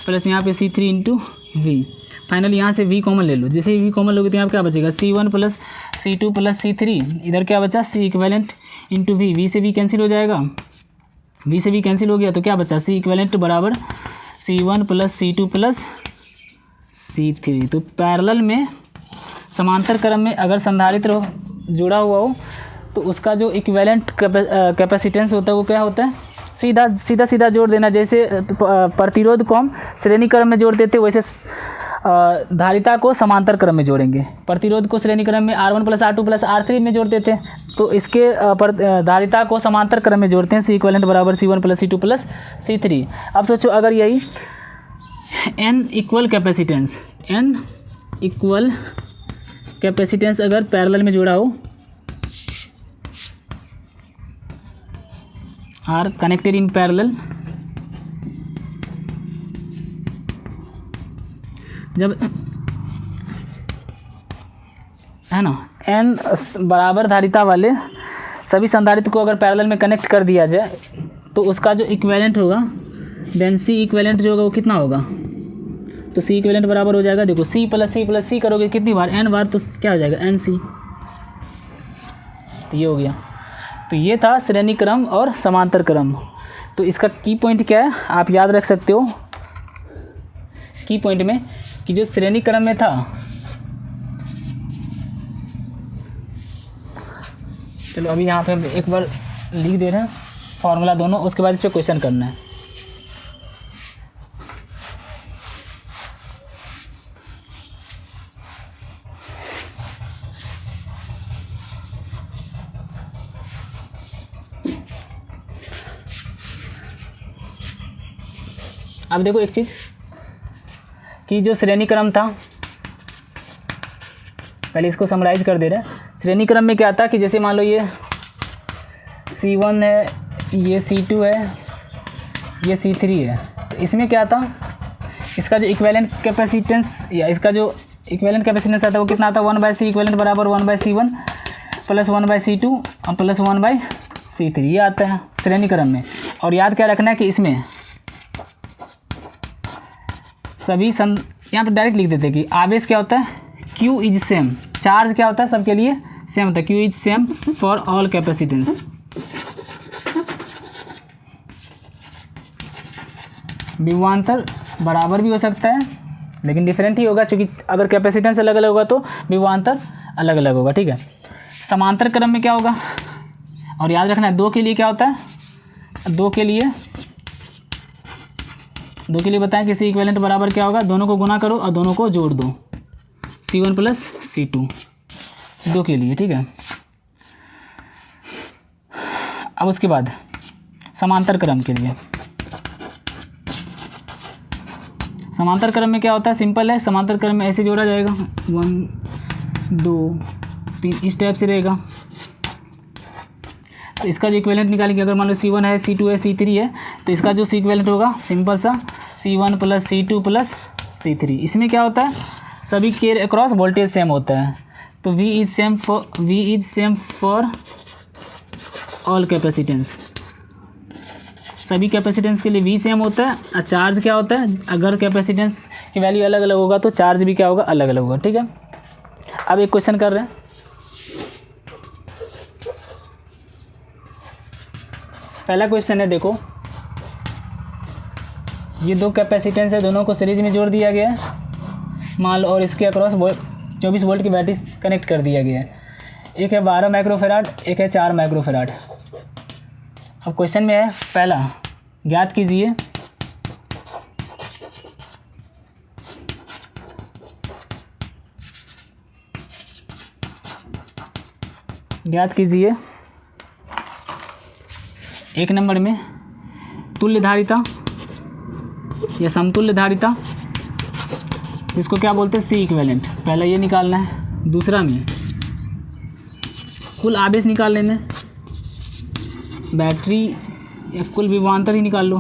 प्लस यहाँ पे C3 इंटू V। फाइनल यहाँ से V कॉमन ले लो, जैसे ही V कॉमन लोगे तो यहाँ पे क्या बचेगा, C1 plus C2 plus C3, इधर क्या बचा C equivalent into V। V से V कैंसिल हो जाएगा, V से V कैंसिल हो गया तो क्या बचा, C इक्विवेलेंट बराबर C1 plus C2 plus C3। तो पैरेलल में समांतर क्रम में अगर संधारित्र जुड़ा हुआ हो तो उसका जो इक्विवेलेंट कैपेसिटेंस होता है वो क्या होता है, सीधा जोड़ देना। जैसे प्रतिरोध को हम श्रेणी क्रम में जोड़ देते वैसे धारिता को समांतर क्रम में जोड़ेंगे। प्रतिरोध को श्रेणी क्रम में R1 plus R2 plus R3 में जोड़ देते हैं, तो इसके धारिता को समांतर क्रम में जोड़ते हैं, C इक्विवेलेंट बराबर C1 plus C2 plus C3। अब सोचो अगर यही N इक्वल कैपेसिटेंस अगर पैरेलल में जोड़ा हो, आर कनेक्टेड इन पैरेलल, जब है ना N बराबर धारिता वाले सभी संधारित्र को अगर पैरेलल में कनेक्ट कर दिया जाए तो उसका जो इक्विवेलेंट होगा देन C इक्विवेलेंट जो होगा वो कितना होगा, तो C इक्विवेलेंट बराबर हो जाएगा, देखो C प्लस C करोगे कितनी बार, N बार, तो क्या हो जाएगा NC। तो ये हो गया। तो ये था श्रेणी क्रम और समांतर क्रम। तो इसका की पॉइंट क्या है आप याद रख सकते हो, की पॉइंट में कि जो श्रेणी क्रम में था, चलो अभी यहाँ पे हम एक बार लिख दे रहे हैं फॉर्मूला दोनों, उसके बाद इस पर क्वेश्चन करना है। अब देखो एक चीज़ कि जो श्रेणी क्रम था, पहले इसको समराइज कर दे रहे हैं। श्रेणी क्रम में क्या था कि जैसे मान लो ये C1 है, ये C2 है, ये C3 है, तो इसमें क्या था, इसका जो इक्विवेलेंट कैपेसिटेंस या इसका जो इक्विवेलेंट कैपेसिटेंस आता है वो कितना आता है, 1/C इक्विवेलेंट बराबर 1/C1 प्लस 1/C2 और प्लस 1/C3 ये आता है श्रेणी क्रम में। और याद क्या रखना है कि इसमें सभी यहाँ पर डायरेक्ट लिख देते हैं कि आवेश क्या होता है, Q इज सेम, चार्ज क्या होता है सबके लिए सेम होता है, Q is same for all capacitance. विभवांतर बराबर भी हो सकता है लेकिन डिफरेंट ही होगा, क्योंकि अगर कैपेसिटेंस अलग अलग होगा तो विभवांतर अलग अलग होगा, ठीक है। समांतर क्रम में क्या होगा, और याद रखना है 2 के लिए क्या होता है, 2 के लिए बताएं कि C इक्विवेलेंट बराबर क्या होगा, दोनों को गुना करो और दोनों को जोड़ दो, C1 प्लस C2, 2 के लिए, ठीक है। अब उसके बाद समांतर क्रम के लिए, समांतर क्रम में क्या होता है, सिंपल है, समांतर क्रम में ऐसे जोड़ा जाएगा 1 2 3 इस टाइप से रहेगा। तो इसका जो इक्विवेलेंट निकालेंगे, अगर मान लो C1 है, C2 है, C3 है, तो इसका जो इक्विवेलेंट होगा सिंपल सा C1 plus C2 plus C3। इसमें क्या होता है, सभी के अक्रॉस वोल्टेज सेम होता है, तो V is same for all capacitance, सभी कैपेसिटेंस के लिए V सेम होता है। और चार्ज क्या होता है, अगर कैपेसिटेंस की वैल्यू अलग अलग होगा तो चार्ज भी क्या होगा, अलग अलग होगा, ठीक है। अब एक क्वेश्चन कर रहे हैं, पहला क्वेश्चन है, देखो ये 2 कैपेसिटेंस है, दोनों को सीरीज में जोड़ दिया गया है मान लो, और इसके अक्रॉस 24 वोल्ट की बैटरी कनेक्ट कर दिया गया है। एक है 12 माइक्रोफेराड, एक है 4 माइक्रोफेराड। अब क्वेश्चन में है पहला, ज्ञात कीजिए एक नंबर में तुल्य धारिता या समतुल्य धारिता, इसको क्या बोलते हैं, C इक्विवेलेंट, पहला ये निकालना है। दूसरा में कुल आवेश निकाल लेना है, बैटरी या कुल विभवांतर ही निकाल लो,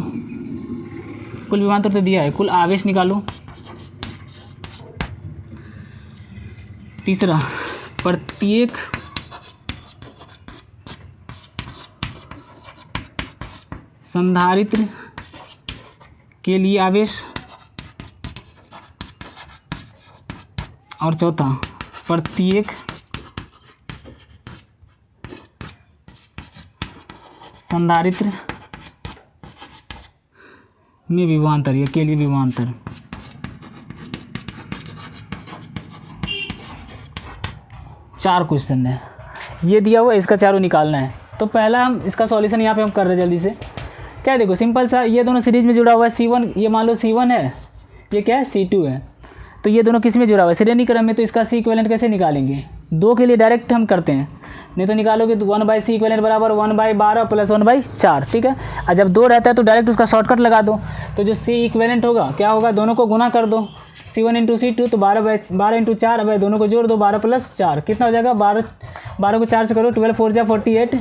कुल विभवांतर तो दिया है, कुल आवेश निकालो। तीसरा, प्रत्येक संधारित्र के लिए आवेश, और चौथा, प्रत्येक संधारित्र में विभवांतर या के लिए विभवांतर। चार क्वेश्चन है, ये दिया हुआ है, इसका चारों निकालना है। तो पहला हम इसका सॉल्यूशन यहाँ पे हम कर रहे हैं जल्दी से। क्या है, देखो सिंपल सा, ये दोनों सीरीज में जुड़ा हुआ है, C1, ये मान लो C1 है, ये क्या है C2 है, तो ये दोनों किस में जुड़ा हुआ है, श्रेणी क्रम में। तो इसका C इक्विवेलेंट कैसे निकालेंगे, 2 के लिए डायरेक्ट हम करते हैं, नहीं तो निकालोगे तो 1/C इक्विवेलेंट बराबर 1/12 प्लस 1/4, ठीक है। और जब 2 रहता है तो डायरेक्ट उसका शॉर्टकट लगा दो, तो जो C इक्विवेलेंट होगा क्या होगा, दोनों को गुना कर दो, C1 इंटू C2, तो 12 इंटू 4, अब दोनों को जोड़ दो, 12 प्लस 4 कितना हो जाएगा, 12 को 4 से करो, 12 4 जा 48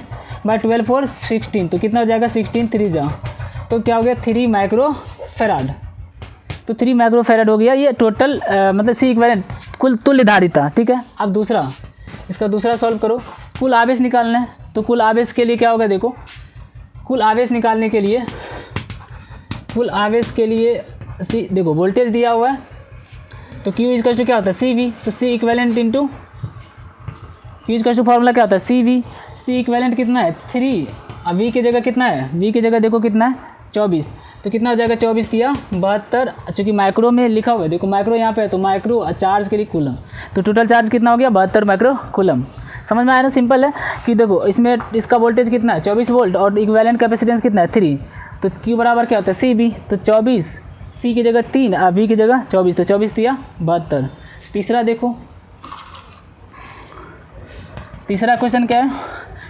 बाई 12 4 16, तो कितना हो जाएगा, 16 3 जा, तो क्या हो गया 3 माइक्रोफेराड। तो 3 माइक्रोफेराड हो गया ये टोटल, मतलब C इक्विवेलेंट कुल तुल्य धारिता, ठीक है। अब दूसरा, इसका दूसरा सॉल्व करो, कुल आवेश निकालना है। तो कुल आवेश के लिए क्या होगा, देखो कुल आवेश निकालने के लिए, कुल आवेश के लिए C, देखो वोल्टेज दिया हुआ है, तो Q इक्वल टू क्या होता है, CV, तो C equivalent into Q equal to formula क्या होता है, CV। C इक्विवेलेंट कितना है, 3, अब V की जगह कितना है, V की जगह देखो कितना है, 24, तो कितना हो जाएगा, 24 दिया 72, चूँकि माइक्रो में लिखा हुआ है, देखो माइक्रो यहाँ पे है, तो माइक्रो चार्ज के लिए कूलम, तो टोटल चार्ज कितना हो गया, 72 माइक्रो कूलम। समझ में आया ना, सिंपल है कि देखो इसमें इसका वोल्टेज कितना है, 24 वोल्ट, और इक्विवेलेंट कैपेसिटेंस कितना है, 3, तो Q बराबर क्या होता है, CV, तो 24, C की जगह 3 और V की जगह 24, तो 24 दिया 72। तीसरा देखो, तीसरा क्वेश्चन क्या है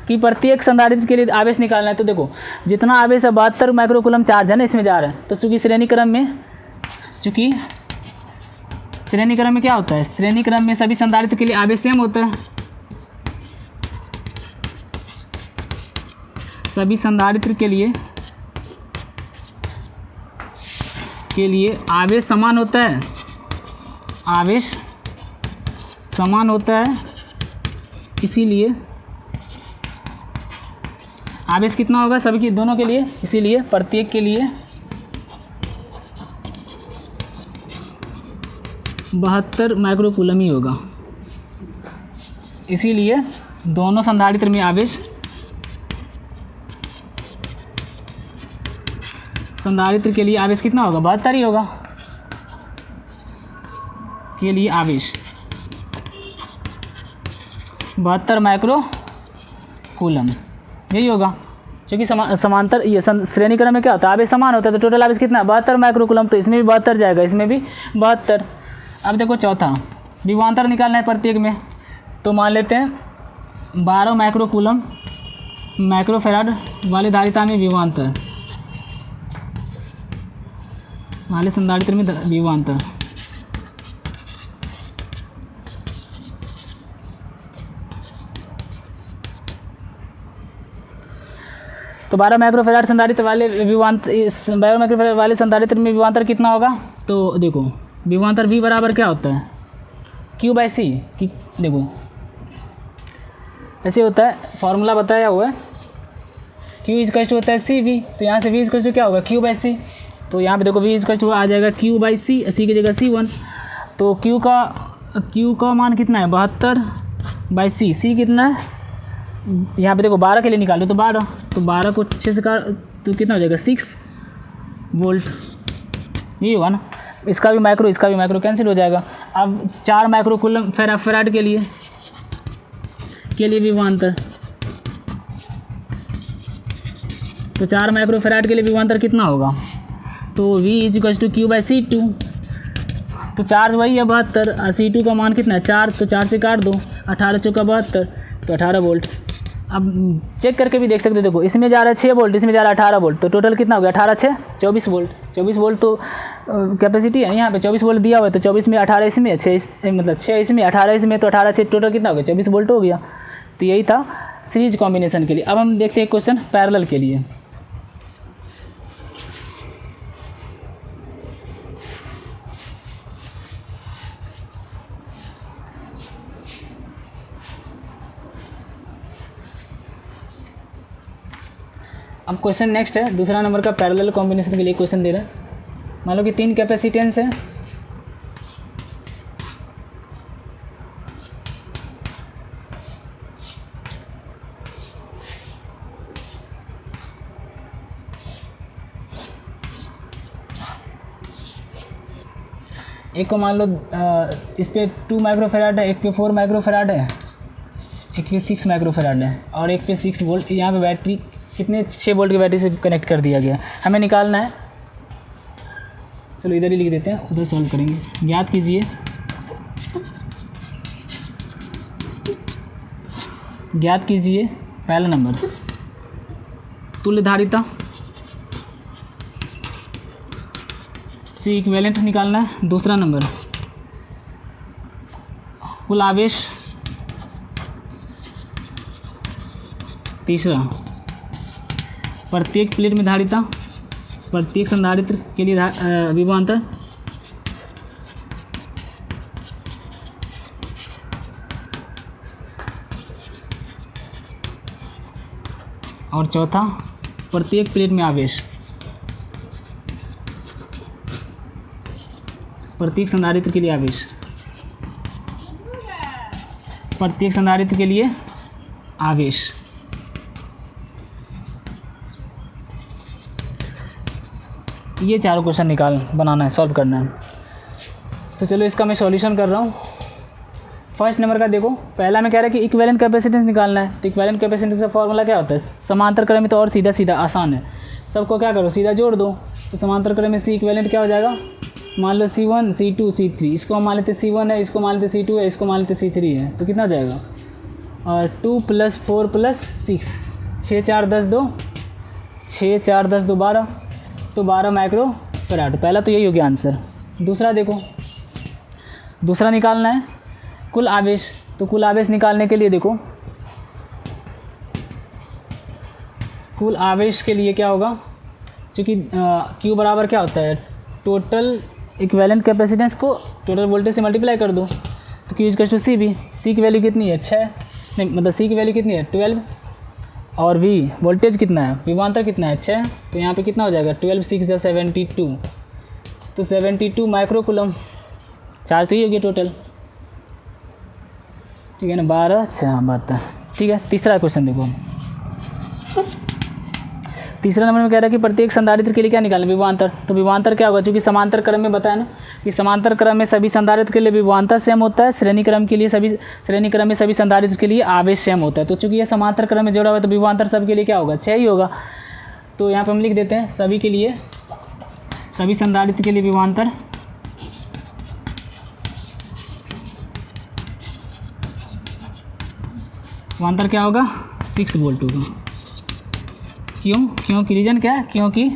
कि प्रत्येक संधारित्र के लिए आवेश निकालना है। तो देखो जितना आवेश है 72 माइक्रोकूलम चार्ज है ना इसमें जा रहा है, तो चूँकि श्रेणी क्रम में क्या होता है, श्रेणी क्रम में सभी संधारित्र के लिए आवेश सेम होता है, सभी संधारित्र के लिए आवेश समान होता है, आवेश समान होता है, इसीलिए आवेश कितना होगा सभी की दोनों के लिए, इसीलिए प्रत्येक के लिए 72 माइक्रोकूलम ही होगा। इसीलिए दोनों संधारित्र में आवेश, संधारित्र के लिए आवेश कितना होगा, 72 ही होगा। के लिए आवेश 72 माइक्रोकूलम यही होगा, क्योंकि समांतर ये श्रेणी क्रम में क्या होता है, आवेश समान होता है, तो टोटल आवेश कितना 72 माइक्रोकूलम, तो इसमें भी 72 जाएगा, इसमें भी 72। अब देखो चौथा, विभवांतर निकालना है प्रत्येक में, तो मान लेते हैं 12 माइक्रोकूलम माइक्रोफेराड वाले धारिता में विभवांतर, वाले संधारित्र में विभवांतर, तो 12 माइक्रोफेराड संधारित्र वाले विभवांतर, 12 माइक्रोफेराड वाले संधारित्र में विभवांतर कितना होगा, तो देखो विभवांतर V बराबर क्या होता है, Q/C की, देखो ऐसे होता है, फॉर्मूला बताया हुआ है, Q इक्वल टू होता है CV, तो यहाँ से V इक्वल टू क्या होगा Q/C, तो यहाँ पे देखो V इक्वल टू आ जाएगा Q/C, C की जगह C1, तो Q का मान कितना है 72/C, C कितना है, यहाँ पे देखो 12 के लिए निकालो, तो 12 को 6 से काट तो कितना हो जाएगा 6 वोल्ट, ये होगा ना, इसका भी माइक्रो कैंसिल हो जाएगा। अब 4 माइक्रोकूलम फेराड के लिए विभवांतर, तो 4 माइक्रोफेराड के लिए विभवांतर कितना होगा, तो V इक्वल टू Q/C2, तो चार्ज वही है 72, C2 का मान कितना है 4, तो 4 से काट दो, 18 चौका 72, तो 18 वोल्ट। अब चेक करके भी देख सकते हो, देखो इसमें जा रहा है 6 वोल्ट, इसमें जा रहा है 18 वोल्ट, तो टोटल कितना हो गया 18 6 24 वोल्ट, 24 वोल्ट तो कैपेसिटी है यहाँ पे, 24 वोल्ट दिया हुआ है, तो 24 में 18 इसमें 6 मतलब 6 इसमें 18 इसमें, तो 18 6 टोटल कितना हो गया 24 वोल्ट हो गया। तो यही था सीरीज कॉम्बिनेशन के लिए। अब हम देखते हैं क्वेश्चन पैरेलल के लिए। अब क्वेश्चन नेक्स्ट है, दूसरा नंबर का पैरेलल कॉम्बिनेशन के लिए क्वेश्चन दे रहा है। मान लो कि 3 कैपेसिटेंस है, एक को मान लो इस पे 2 माइक्रोफेराड है, एक पे 4 माइक्रोफेराड है, एक पे 6 माइक्रोफेराड है, और एक पे 6 वोल्ट। यहाँ पे बैटरी कितने 6 वोल्ट की बैटरी से कनेक्ट कर दिया गया, हमें निकालना है। चलो इधर ही लिख देते हैं, उधर सॉल्व करेंगे। ज्ञात कीजिए, पहला नंबर तुल्य धारिता, C इक्विवेलेंट निकालना है। दूसरा नंबर कुल आवेश। तीसरा प्रत्येक प्लेट में धारिता, प्रत्येक संधारित्र के लिए विभवांतर। और चौथा प्रत्येक प्लेट में आवेश, प्रत्येक संधारित्र के लिए आवेश, प्रत्येक संधारित्र के लिए आवेश। ये चारों क्वेश्चन बनाना है, सॉल्व करना है। तो चलो इसका मैं सॉल्यूशन कर रहा हूँ। फर्स्ट नंबर का देखो, पहला में कह रहा है कि इक्विवेलेंट कैपेसिटेंस निकालना है। तो इक्विवेलेंट कैपेसिटेंस का फॉर्मूला क्या होता है, समांतर क्रम में तो और सीधा आसान है, सबको क्या करो सीधा जोड़ दो। तो समांतर क्रम में C इक्विवेलेंट क्या हो जाएगा, मान लो C1 C2 C3, इसको हम मान लेते C1 है, इसको मान लेते C2 है, इसको मान लेते C3 है, तो कितना हो जाएगा, और 2 + 4 + 6, 6 4 10 2, 6 4 10 2 12, तो 12 माइक्रोफेराड। पहला तो यही हो गया आंसर। दूसरा देखो, दूसरा निकालना है कुल आवेश। तो कुल आवेश निकालने के लिए देखो, कुल आवेश के लिए क्या होगा, क्योंकि Q बराबर क्या होता है, टोटल इक्विवेलेंट कैपेसिटेंस को टोटल वोल्टेज से मल्टीप्लाई कर दो, तो Q = CV। C की वैल्यू कितनी है 6, नहीं मतलब C की वैल्यू कितनी है 12, और वी वोल्टेज कितना है, विभवांतर कितना है 6, तो यहाँ पे कितना हो जाएगा 12 6 या 72, तो 72 माइक्रोकूलम चार्ज तो ही होगी टोटल, ठीक है ना 12 6 72। ठीक है, तीसरा क्वेश्चन देखो, तीसरा नंबर में कह रहा है कि प्रत्येक संधारित्र के लिए क्या निकालें, विभवांतर। तो विभवांतर क्या होगा, क्योंकि समांतर क्रम में बताया ना कि समांतर क्रम में सभी संधारित्र के लिए विभवांतर सेम होता है, श्रेणी क्रम में सभी संधारित्र के लिए आवेश सेम होता है। तो चूंकि ये समांतर क्रम में जोड़ा हुआ है तो विभवांतर सबके लिए क्या होगा 6 ही होगा। तो यहाँ पर हम लिख देते हैं सभी के लिए, सभी संधारित्र के लिए विभवांतर क्या होगा 6 वोल्ट होगा। क्योंकि रीजन क्या है, क्योंकि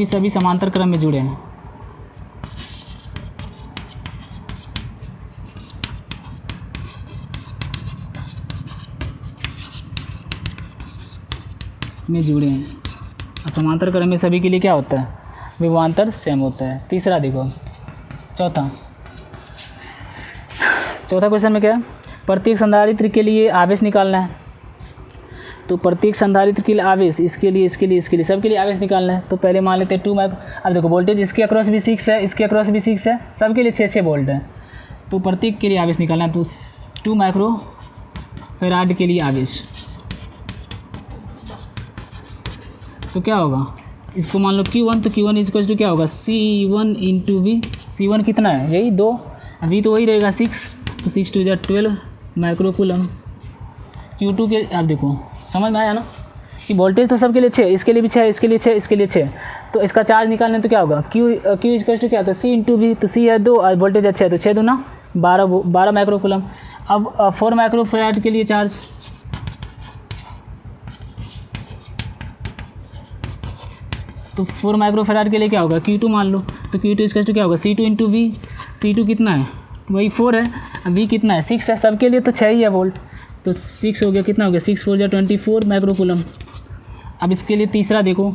सभी समांतर क्रम में जुड़े हैं। और समांतर क्रम में सभी के लिए क्या होता है, विभवांतर सेम होता है। तीसरा देखो, चौथा क्वेश्चन में क्या है, प्रत्येक संधारित्र के लिए आवेश निकालना है। तो प्रत्येक संधारित्र के लिए आवेश, इसके लिए सबके लिए आवेश निकालना है। तो पहले मान लेते हैं 2 माइक्रो, अब देखो वोल्टेज इसके अक्रॉस भी 6 है, इसके अक्रॉस भी 6 है, सबके लिए 6 वोल्ट है। तो प्रत्येक के लिए आवेश निकालना है। तो 2 माइक्रो फैराड के लिए आवेश, तो क्या होगा, इसको मान लो Q1, तो Q1 इक्वल टू क्या होगा C1 इंटू वी। C1 कितना है, यही 2, वी तो वही रहेगा 6, तो 6 2 12 माइक्रोकूलम। Q2 के, आप देखो समझ में आया ना कि वोल्टेज तो सबके लिए 6, इसके लिए भी 6, इसके लिए 6, इसके लिए 6, तो इसका चार्ज निकालने तो क्या होगा Q इक्वल टू क्या होता है C इंटू वी। तो C है 2 और वोल्टेज है 6, तो 6 दूना 12 माइक्रोकूलम। अब 4 माइक्रोफैराड के लिए चार्ज, तो 4 माइक्रोफैराड के लिए क्या होगा Q2 मान लो, तो Q2 इक्वल टू क्या होगा C2 इंटू वी। C2 कितना है, वही 4 है, वी कितना है 6 है, सबके लिए तो 6 ही है वोल्ट, तो 6 हो गया, कितना हो गया 6 4 24 माइक्रोकूलम। अब इसके लिए तीसरा देखो,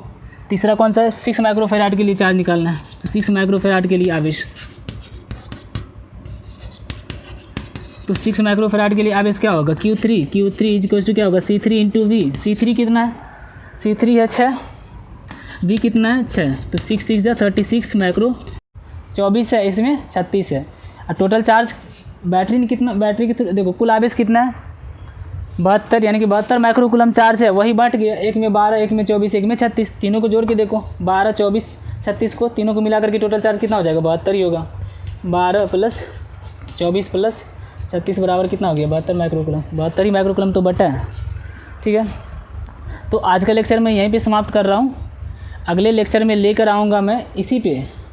तीसरा कौन सा है, 6 माइक्रोफैराड के लिए चार्ज निकालना है। तो 6 माइक्रोफैराड के लिए आवेश, तो 6 माइक्रोफैराड के लिए आवेश क्या होगा Q3 इक्वल टू क्या होगा C3 इंटू वी। C3 कितना है, C3 है 6, वी कितना है 6, तो 6 6 36 माइक्रो, 24 है, इसमें 36 है। और टोटल चार्ज बैटरी ने कितना, बैटरी की देखो कुल आवेश कितना है 72, यानी कि 72 माइक्रोकूलम चार्ज है, वही बट गया, एक में 12, एक में 24, एक में 36, तीनों को जोड़ के देखो 12 24 36 को तीनों को मिलाकर के टोटल चार्ज कितना हो जाएगा 72 ही होगा। 12 प्लस 24 प्लस 36 बराबर कितना हो गया 72 माइक्रोकूलम, 72 ही माइक्रोकूलम तो बटा है। ठीक है, तो आज का लेक्चर मैं यहीं पे समाप्त कर रहा हूँ। अगले लेक्चर में लेकर आऊँगा मैं इसी पे,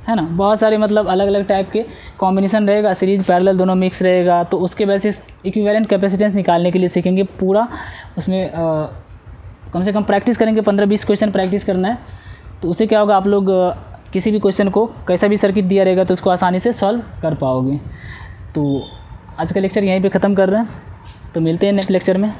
है ना, बहुत सारे मतलब अलग अलग टाइप के कॉम्बिनेशन रहेगा, सीरीज पैरेलल दोनों मिक्स रहेगा, तो उसके बेसिस इक्विवेलेंट कैपेसिटेंस निकालने के लिए सीखेंगे पूरा। उसमें कम से कम प्रैक्टिस करेंगे, 15-20 क्वेश्चन प्रैक्टिस करना है। तो उससे क्या होगा, आप लोग किसी भी क्वेश्चन को कैसा भी सर्किट दिया रहेगा तो उसको आसानी से सॉल्व कर पाओगे। तो आज का लेक्चर यहीं पे ख़त्म कर रहे हैं, तो मिलते हैं नेक्स्ट लेक्चर में।